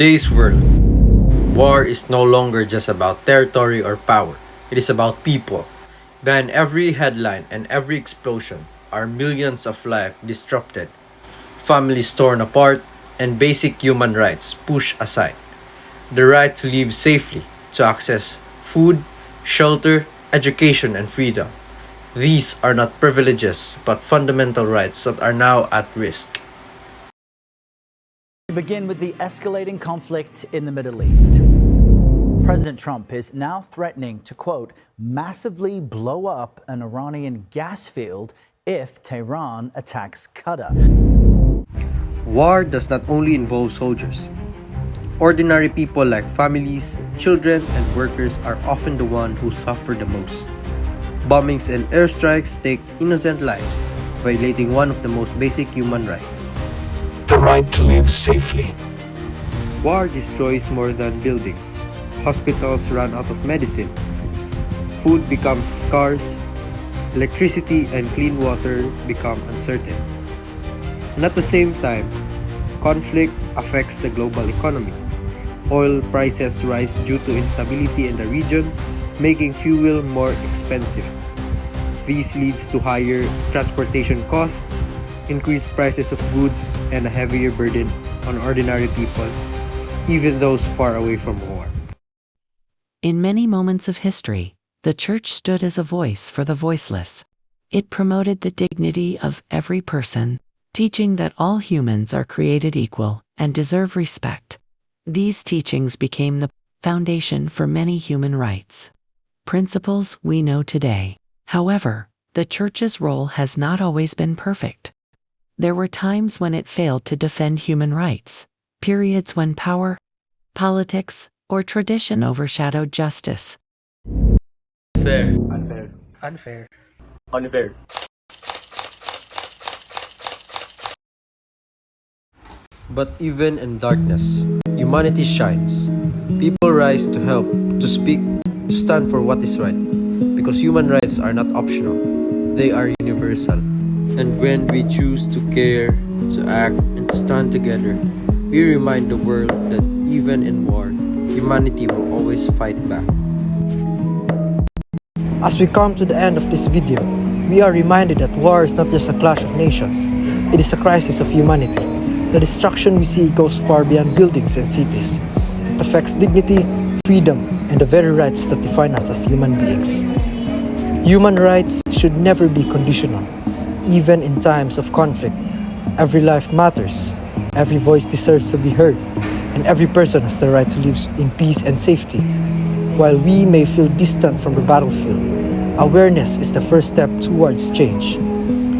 Today's world, war is no longer just about territory or power. It is about people. Behind every headline and every explosion are millions of lives disrupted, families torn apart, and basic human rights pushed aside. The right to live safely, to access food, shelter, education, and freedom. These are not privileges but fundamental rights that are now at risk. We begin with the escalating conflict in the Middle East. President Trump is now threatening to, quote, massively blow up an Iranian gas field if Tehran attacks Qatar. War does not only involve soldiers. Ordinary people like families, children, and workers are often the ones who suffer the most. Bombings and airstrikes take innocent lives, violating one of the most basic human rights. The right to live safely. War destroys more than buildings. Hospitals run out of medicines. Food becomes scarce. Electricity and clean water become uncertain. And at the same time, conflict affects the global economy. Oil prices rise due to instability in the region, making fuel more expensive. This leads to higher transportation costs, increased prices of goods, and a heavier burden on ordinary people, even those far away from war. In many moments of history, the Church stood as a voice for the voiceless. It promoted the dignity of every person, teaching that all humans are created equal and deserve respect. These teachings became the foundation for many human rights principles we know today. However, the Church's role has not always been perfect. There were times when it failed to defend human rights, periods when power, politics, or tradition overshadowed justice. Unfair. But even in darkness, humanity shines. People rise to help, to speak, to stand for what is right. Because human rights are not optional, they are universal. And when we choose to care, to act, and to stand together, we remind the world that even in war, humanity will always fight back. As we come to the end of this video, we are reminded that war is not just a clash of nations, it is a crisis of humanity. The destruction we see goes far beyond buildings and cities. It affects dignity, freedom, and the very rights that define us as human beings. Human rights should never be conditional. Even in times of conflict, every life matters, every voice deserves to be heard, and every person has the right to live in peace and safety. While we may feel distant from the battlefield, awareness is the first step towards change.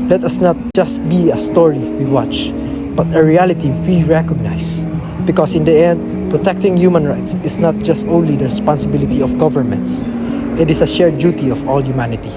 Let us not just be a story we watch, but a reality we recognize. Because in the end, protecting human rights is not just only the responsibility of governments, it is a shared duty of all humanity.